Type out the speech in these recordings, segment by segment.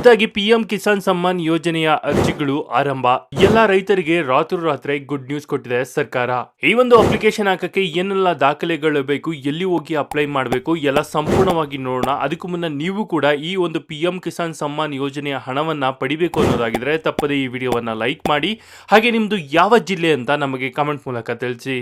ಹೊಸದಾಗಿ ಪಿಎಂ ಕಿಸಾನ್ ಸಮ್ಮಾನ್ ಯೋಜನೆಯ ಅರ್ಜಿಗಳು ಆರಂಭ. ಎಲ್ಲಾ ರೈತರಿಗೆ ರಾತ್ರೋರಾತ್ರಿ ಗುಡ್ ನ್ಯೂಸ್ ಕೊಟ್ಟಿದೆ ಸರ್ಕಾರ. ಈ ಒಂದು ಅಪ್ಲಿಕೇಶನ್ ಹಾಕಕ್ಕೆ ಏನೆಲ್ಲ ದಾಖಲೆಗಳು ಬೇಕು, ಎಲ್ಲಿ ಹೋಗಿ ಅಪ್ಲೈ ಮಾಡಬೇಕು ಎಲ್ಲ ಸಂಪೂರ್ಣವಾಗಿ ನೋಡೋಣ. ಅದಕ್ಕೂ ಮುನ್ನ ನೀವು ಕೂಡ ಈ ಒಂದು ಪಿಎಂ ಕಿಸಾನ್ ಸಮ್ಮಾನ್ ಯೋಜನೆಯ ಹಣವನ್ನ ಪಡಿಬೇಕು ಅನ್ನೋದಾಗಿದ್ರೆ ತಪ್ಪದೆ ಈ ವಿಡಿಯೋವನ್ನ ಲೈಕ್ ಮಾಡಿ. ಹಾಗೆ ನಿಮ್ದು ಯಾವ ಜಿಲ್ಲೆ ಅಂತ ನಮಗೆ ಕಮೆಂಟ್ ಮೂಲಕ ತಿಳಿಸಿ.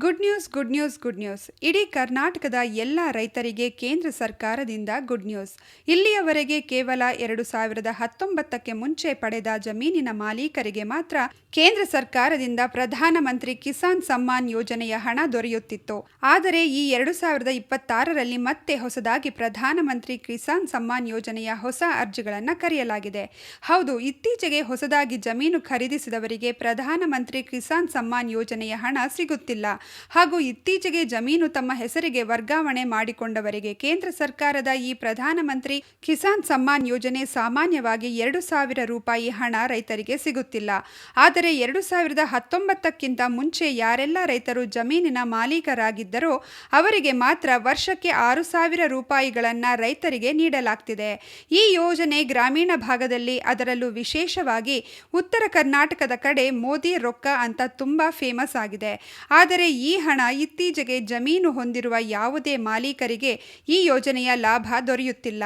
Good news good news good news. ಇಡೀ ಕರ್ನಾಟಕದ ಎಲ್ಲ ರೈತರಿಗೆ ಕೇಂದ್ರ ಸರ್ಕಾರದಿಂದ ಗುಡ್ ನ್ಯೂಸ್. ಇಲ್ಲಿಯವರೆಗೆ ಕೇವಲ 2019ಕ್ಕೆ ಮುಂಚೆ ಪಡೆದ ಜಮೀನಿನ ಮಾಲೀಕರಿಗೆ ಮಾತ್ರ ಕೇಂದ್ರ ಸರ್ಕಾರದಿಂದ ಪ್ರಧಾನಮಂತ್ರಿ ಕಿಸಾನ್ ಸಮ್ಮಾನ್ ಯೋಜನೆಯ ಹಣ ದೊರೆಯುತ್ತಿತ್ತು. ಆದರೆ ಈ 2026ರಲ್ಲಿ ಮತ್ತೆ ಹೊಸದಾಗಿ ಪ್ರಧಾನಮಂತ್ರಿ ಕಿಸಾನ್ ಸಮ್ಮಾನ್ ಯೋಜನೆಯ ಹೊಸ ಅರ್ಜಿಗಳನ್ನು ಕರೆಯಲಾಗಿದೆ. ಹೌದು, ಇತ್ತೀಚೆಗೆ ಹೊಸದಾಗಿ ಜಮೀನು ಖರೀದಿಸಿದವರಿಗೆ ಪ್ರಧಾನಮಂತ್ರಿ ಕಿಸಾನ್ ಸಮ್ಮಾನ್ ಯೋಜನೆಯ ಹಣ ಸಿಗುತ್ತಿಲ್ಲ. ಹಾಗೂ ಇತ್ತೀಚೆಗೆ ಜಮೀನು ತಮ್ಮ ಹೆಸರಿಗೆ ವರ್ಗಾವಣೆ ಮಾಡಿಕೊಂಡವರಿಗೆ ಕೇಂದ್ರ ಸರ್ಕಾರದ ಈ ಪ್ರಧಾನಮಂತ್ರಿ ಕಿಸಾನ್ ಸಮ್ಮಾನ್ ಯೋಜನೆ ಸಾಮಾನ್ಯವಾಗಿ 2,000 ರೂಪಾಯಿ ಹಣ ರೈತರಿಗೆ ಸಿಗುತ್ತಿಲ್ಲ. ಆದರೆ 2019ಕ್ಕಿಂತ ಮುಂಚೆ ಯಾರೆಲ್ಲ ರೈತರು ಜಮೀನಿನ ಮಾಲೀಕರಾಗಿದ್ದರೋ ಅವರಿಗೆ ಮಾತ್ರ ವರ್ಷಕ್ಕೆ 6,000 ರೂಪಾಯಿಗಳನ್ನು ರೈತರಿಗೆ ನೀಡಲಾಗ್ತಿದೆ. ಈ ಯೋಜನೆ ಗ್ರಾಮೀಣ ಭಾಗದಲ್ಲಿ, ಅದರಲ್ಲೂ ವಿಶೇಷವಾಗಿ ಉತ್ತರ ಕರ್ನಾಟಕದ ಕಡೆ ಮೋದಿ ರೊಕ್ಕ ಅಂತ ತುಂಬಾ ಫೇಮಸ್ ಆಗಿದೆ. ಆದರೆ ಈ ಹಣ ಇತ್ತೀಚೆಗೆ ಜಮೀನು ಹೊಂದಿರುವ ಯಾವುದೇ ಮಾಲೀಕರಿಗೆ ಈ ಯೋಜನೆಯ ಲಾಭ ದೊರೆಯುತ್ತಿಲ್ಲ.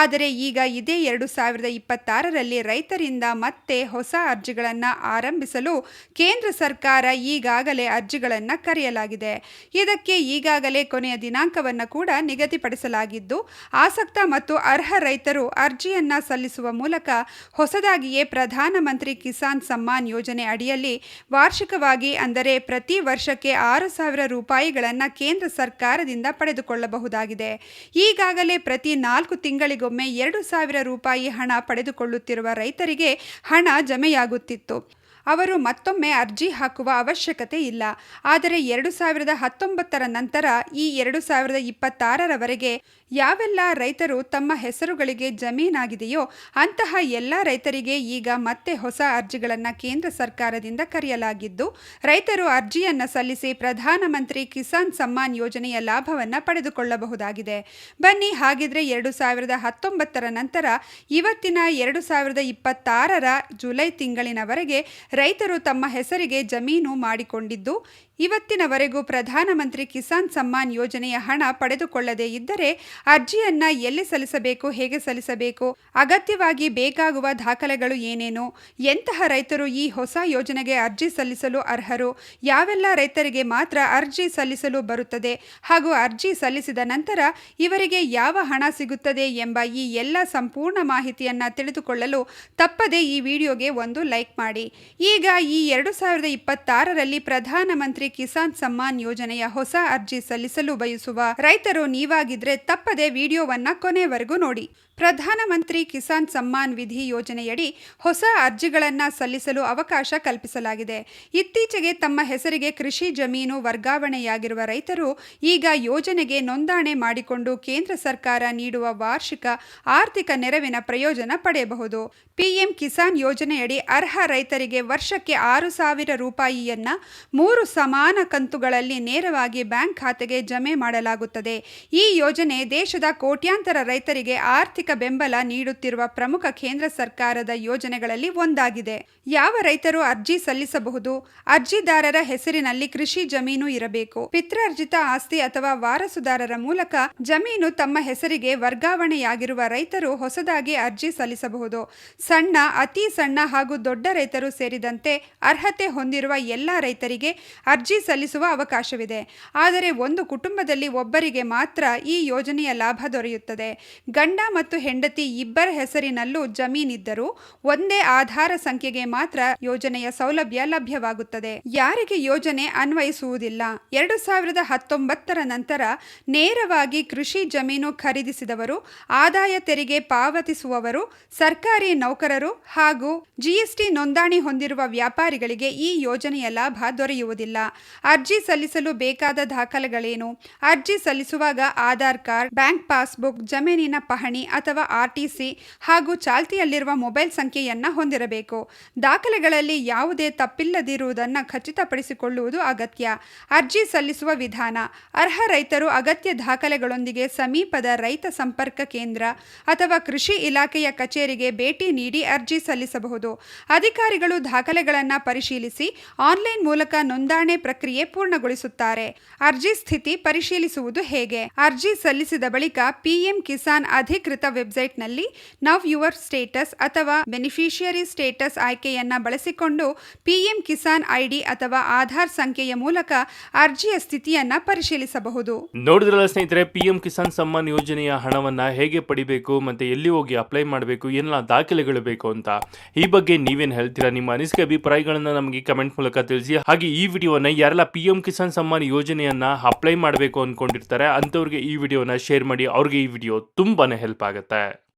ಆದರೆ ಈಗ ಇದೇ 2026ರಲ್ಲಿ ರೈತರಿಂದ ಮತ್ತೆ ಹೊಸ ಅರ್ಜಿಗಳನ್ನು ಆರಂಭಿಸಲು ಕೇಂದ್ರ ಸರ್ಕಾರ ಈಗಾಗಲೇ ಅರ್ಜಿಗಳನ್ನು ಕರೆಯಲಾಗಿದೆ. ಇದಕ್ಕೆ ಈಗಾಗಲೇ ಕೊನೆಯ ದಿನಾಂಕವನ್ನು ಕೂಡ ನಿಗದಿಪಡಿಸಲಾಗಿದ್ದು, ಆಸಕ್ತ ಮತ್ತು ಅರ್ಹ ರೈತರು ಅರ್ಜಿಯನ್ನು ಸಲ್ಲಿಸುವ ಮೂಲಕ ಹೊಸದಾಗಿಯೇ ಪ್ರಧಾನಮಂತ್ರಿ ಕಿಸಾನ್ ಸಮ್ಮಾನ್ ಯೋಜನೆ ಅಡಿಯಲ್ಲಿ ವಾರ್ಷಿಕವಾಗಿ, ಅಂದರೆ ಪ್ರತಿ ವರ್ಷಕ್ಕೆ 6,000 ರೂಪಾಯಿಗಳನ್ನು ಕೇಂದ್ರ ಸರ್ಕಾರದಿಂದ ಪಡೆದುಕೊಳ್ಳಬಹುದಾಗಿದೆ. ಈಗಾಗಲೇ ಪ್ರತಿ 4 ತಿಂಗಳಿಗೊಮ್ಮೆ 2,000 ರೂಪಾಯಿ ಹಣ ಪಡೆದುಕೊಳ್ಳುತ್ತಿರುವ ರೈತರಿಗೆ ಹಣ ಜಮೆಯಾಗುತ್ತಿತ್ತು. ಅವರು ಮತ್ತೊಮ್ಮೆ ಅರ್ಜಿ ಹಾಕುವ ಅವಶ್ಯಕತೆ ಇಲ್ಲ. ಆದರೆ 2019ರ ನಂತರ ಈ 2026ರವರೆಗೆ ಯಾವೆಲ್ಲ ರೈತರು ತಮ್ಮ ಹೆಸರುಗಳಿಗೆ ಜಮೀನಾಗಿದೆಯೋ ಅಂತಹ ಎಲ್ಲ ರೈತರಿಗೆ ಈಗ ಮತ್ತೆ ಹೊಸ ಅರ್ಜಿಗಳನ್ನು ಕೇಂದ್ರ ಸರ್ಕಾರದಿಂದ ಕರೆಯಲಾಗಿದ್ದು, ರೈತರು ಅರ್ಜಿಯನ್ನು ಸಲ್ಲಿಸಿ ಪ್ರಧಾನಮಂತ್ರಿ ಕಿಸಾನ್ ಸಮ್ಮಾನ್ ಯೋಜನೆಯ ಲಾಭವನ್ನು ಪಡೆದುಕೊಳ್ಳಬಹುದಾಗಿದೆ. ಬನ್ನಿ ಹಾಗಿದ್ರೆ 2019ರ ನಂತರ ಇವತ್ತಿನ 2026ರ ಜುಲೈ ತಿಂಗಳಿನವರೆಗೆ ರೈತರು ತಮ್ಮ ಹೆಸರಿಗೆ ಜಮೀನು ಮಾಡಿಕೊಂಡಿದ್ದು, ಇವತ್ತಿನವರೆಗೂ ಪ್ರಧಾನಮಂತ್ರಿ ಕಿಸಾನ್ ಸಮ್ಮಾನ್ ಯೋಜನೆಯ ಹಣ ಪಡೆದುಕೊಳ್ಳದೇ ಇದ್ದರೆ ಅರ್ಜಿಯನ್ನು ಎಲ್ಲಿ ಸಲ್ಲಿಸಬೇಕು, ಹೇಗೆ ಸಲ್ಲಿಸಬೇಕು, ಅಗತ್ಯವಾಗಿ ಬೇಕಾಗುವ ದಾಖಲೆಗಳು ಏನೇನು, ಎಂತಹ ರೈತರು ಈ ಹೊಸ ಯೋಜನೆಗೆ ಅರ್ಜಿ ಸಲ್ಲಿಸಲು ಅರ್ಹರು, ಯಾವೆಲ್ಲ ರೈತರಿಗೆ ಮಾತ್ರ ಅರ್ಜಿ ಸಲ್ಲಿಸಲು ಬರುತ್ತದೆ, ಹಾಗೂ ಅರ್ಜಿ ಸಲ್ಲಿಸಿದ ನಂತರ ಇವರಿಗೆ ಯಾವ ಹಣ ಸಿಗುತ್ತದೆ ಎಂಬ ಈ ಎಲ್ಲ ಸಂಪೂರ್ಣ ಮಾಹಿತಿಯನ್ನು ತಿಳಿದುಕೊಳ್ಳಲು ತಪ್ಪದೆ ಈ ವಿಡಿಯೋಗೆ ಒಂದು ಲೈಕ್ ಮಾಡಿ. ಈಗ ಈ 2026ರಲ್ಲಿ ಪ್ರಧಾನಮಂತ್ರಿ ಕಿಸಾನ್ ಸಮ್ಮಾನ್ ಯೋಜನೆಯ ಹೊಸ ಅರ್ಜಿ ಸಲ್ಲಿಸಲು ಬಯಸುವ ರೈತರು ನೀವಾಗಿದ್ರೆ ತಪ್ಪದೆ ವಿಡಿಯೋವನ್ನ ಕೊನೆವರೆಗೂ ನೋಡಿ. ಪ್ರಧಾನಮಂತ್ರಿ ಕಿಸಾನ್ ಸಮ್ಮಾನ್ ವಿಧಿ ಯೋಜನೆಯಡಿ ಹೊಸ ಅರ್ಜಿಗಳನ್ನು ಸಲ್ಲಿಸಲು ಅವಕಾಶ ಕಲ್ಪಿಸಲಾಗಿದೆ. ಇತ್ತೀಚೆಗೆ ತಮ್ಮ ಹೆಸರಿಗೆ ಕೃಷಿ ಜಮೀನು ವರ್ಗಾವಣೆಯಾಗಿರುವ ರೈತರು ಈಗ ಯೋಜನೆಗೆ ನೋಂದಣಿ ಮಾಡಿಕೊಂಡು ಕೇಂದ್ರ ಸರ್ಕಾರ ನೀಡುವ ವಾರ್ಷಿಕ ಆರ್ಥಿಕ ನೆರವಿನ ಪ್ರಯೋಜನ ಪಡೆಯಬಹುದು. ಪಿಎಂ ಕಿಸಾನ್ ಯೋಜನೆಯಡಿ ಅರ್ಹ ರೈತರಿಗೆ ವರ್ಷಕ್ಕೆ 6,000 ರೂಪಾಯಿಯನ್ನ 3 ಸಮಾನ ಕಂತುಗಳಲ್ಲಿ ನೇರವಾಗಿ ಬ್ಯಾಂಕ್ ಖಾತೆಗೆ ಜಮೆ ಮಾಡಲಾಗುತ್ತದೆ. ಈ ಯೋಜನೆ ದೇಶದ ಕೋಟ್ಯಾಂತರ ರೈತರಿಗೆ ಆರ್ಥಿಕ ಬೆಂಬಲ ನೀಡುತ್ತಿರುವ ಪ್ರಮುಖ ಕೇಂದ್ರ ಸರ್ಕಾರದ ಯೋಜನೆಗಳಲ್ಲಿ ಒಂದಾಗಿದೆ. ಯಾವ ರೈತರು ಅರ್ಜಿ ಸಲ್ಲಿಸಬಹುದು? ಅರ್ಜಿದಾರರ ಹೆಸರಿನಲ್ಲಿ ಕೃಷಿ ಜಮೀನು ಇರಬೇಕು. ಪಿತ್ರಾರ್ಜಿತ ಆಸ್ತಿ ಅಥವಾ ವಾರಸುದಾರರ ಮೂಲಕ ಜಮೀನು ತಮ್ಮ ಹೆಸರಿಗೆ ವರ್ಗಾವಣೆಯಾಗಿರುವ ರೈತರು ಹೊಸದಾಗಿ ಅರ್ಜಿ ಸಲ್ಲಿಸಬಹುದು. ಸಣ್ಣ, ಅತಿ ಸಣ್ಣ ಹಾಗೂ ದೊಡ್ಡ ರೈತರು ಸೇರಿದಂತೆ ಅರ್ಹತೆ ಹೊಂದಿರುವ ಎಲ್ಲ ರೈತರಿಗೆ ಅರ್ಜಿ ಸಲ್ಲಿಸುವ ಅವಕಾಶವಿದೆ. ಆದರೆ ಒಂದು ಕುಟುಂಬದಲ್ಲಿ ಒಬ್ಬರಿಗೆ ಮಾತ್ರ ಈ ಯೋಜನೆಯ ಲಾಭ ದೊರೆಯುತ್ತದೆ. ಗಂಡ ಮತ್ತು ಹೆಂಡತಿ ಇಬ್ಬರ ಹೆಸರಿನಲ್ಲೂ ಜಮೀನಿದ್ದರೂ ಒಂದೇ ಆಧಾರ ಸಂಖ್ಯೆಗೆ ಮಾತ್ರ ಯೋಜನೆಯ ಸೌಲಭ್ಯ ಲಭ್ಯವಾಗುತ್ತದೆ. ಯಾರಿಗೆ ಯೋಜನೆ ಅನ್ವಯಿಸುವುದಿಲ್ಲ? 2019ರ ನಂತರ ನೇರವಾಗಿ ಕೃಷಿ ಜಮೀನು ಖರೀದಿಸಿದವರು, ಆದಾಯ ತೆರಿಗೆ ಪಾವತಿಸುವವರು, ಸರ್ಕಾರಿ ನೌಕರರು ಹಾಗೂ ಜಿಎಸ್ಟಿ ನೋಂದಣಿ ಹೊಂದಿರುವ ವ್ಯಾಪಾರಿಗಳಿಗೆ ಈ ಯೋಜನೆಯ ಲಾಭ ದೊರೆಯುವುದಿಲ್ಲ. ಅರ್ಜಿ ಸಲ್ಲಿಸಲು ಬೇಕಾದ ದಾಖಲೆಗಳೇನು? ಅರ್ಜಿ ಸಲ್ಲಿಸುವಾಗ ಆಧಾರ್ ಕಾರ್ಡ್, ಬ್ಯಾಂಕ್ ಪಾಸ್ಬುಕ್, ಜಮೀನಿನ ಪಹಣಿ ಅಥವಾ ಆರ್ಟಿಸಿ ಹಾಗೂ ಚಾಲ್ತಿಯಲ್ಲಿರುವ ಮೊಬೈಲ್ ಸಂಖ್ಯೆಯನ್ನು ಹೊಂದಿರಬೇಕು. ದಾಖಲೆಗಳಲ್ಲಿ ಯಾವುದೇ ತಪ್ಪಿಲ್ಲದಿರುವುದನ್ನು ಖಚಿತಪಡಿಸಿಕೊಳ್ಳುವುದು ಅಗತ್ಯ. ಅರ್ಜಿ ಸಲ್ಲಿಸುವ ವಿಧಾನ: ಅರ್ಹ ರೈತರು ಅಗತ್ಯ ದಾಖಲೆಗಳೊಂದಿಗೆ ಸಮೀಪದ ರೈತ ಸಂಪರ್ಕ ಕೇಂದ್ರ ಅಥವಾ ಕೃಷಿ ಇಲಾಖೆಯ ಕಚೇರಿಗೆ ಭೇಟಿ ನೀಡಿ ಅರ್ಜಿ ಸಲ್ಲಿಸಬಹುದು. ಅಧಿಕಾರಿಗಳು ದಾಖಲೆಗಳನ್ನು ಪರಿಶೀಲಿಸಿ ಆನ್ಲೈನ್ ಮೂಲಕ ನೋಂದಣಿ ಪ್ರಕ್ರಿಯೆ ಪೂರ್ಣಗೊಳಿಸುತ್ತಾರೆ. ಅರ್ಜಿ ಸ್ಥಿತಿ ಪರಿಶೀಲಿಸುವುದು ಹೇಗೆ? ಅರ್ಜಿ ಸಲ್ಲಿಸಿದ ಬಳಿಕ ಪಿಎಂ ಕಿಸಾನ್ ಅಧಿಕೃತ ವೆಬ್ಸೈಟ್ನಲ್ಲಿ ನೌ ಯುವರ್ ಸ್ಟೇಟಸ್ ಅಥವಾ ಬೆನಿಫಿಷಿಯರಿ ಸ್ಟೇಟಸ್ ಆಯ್ಕೆಯನ್ನು ಬಳಸಿಕೊಂಡು ಪಿಎಂ ಕಿಸಾನ್ ಐಡಿ ಅಥವಾ ಆಧಾರ್ ಸಂಖ್ಯೆಯ ಮೂಲಕ ಅರ್ಜಿಯ ಸ್ಥಿತಿಯನ್ನು ಪರಿಶೀಲಿಸಬಹುದು. ನೋಡಿದ್ರಲ್ಲ ಸ್ನೇಹಿತರೆ, ಪಿಎಂ ಕಿಸಾನ್ ಸಮ್ಮಾನ್ ಯೋಜನೆಯ ಹಣವನ್ನ ಹೇಗೆ ಪಡಿಬೇಕು ಮತ್ತೆ ಎಲ್ಲಿ ಹೋಗಿ ಅಪ್ಲೈ ಮಾಡಬೇಕು, ಏನೆಲ್ಲ ದಾಖಲೆಗಳು ಬೇಕು ಅಂತ. ಈ ಬಗ್ಗೆ ನೀವೇನು ಹೇಳ್ತೀರಾ? ನಿಮ್ಮ ಅನಿಸಿಕೆ ಅಭಿಪ್ರಾಯಗಳನ್ನ ನಮಗೆ ಕಮೆಂಟ್ ಮೂಲಕ ತಿಳಿಸಿ. ಹಾಗೆ ಈ ವಿಡಿಯೋನ ಯಾರೆಲ್ಲ ಪಿಎಂ ಕಿಸಾನ್ ಸಮ್ಮಾನ್ ಯೋಜನೆಯನ್ನ ಅಪ್ಲೈ ಮಾಡಬೇಕು ಅನ್ಕೊಂಡಿರ್ತಾರೆ ಅಂತವ್ರಿಗೆ ಈ ವಿಡಿಯೋನ ಶೇರ್ ಮಾಡಿ. ಅವ್ರಿಗೆ ಈ ವಿಡಿಯೋ ತುಂಬಾನೇ ಹೆಲ್ಪ್ ಆಗುತ್ತೆ.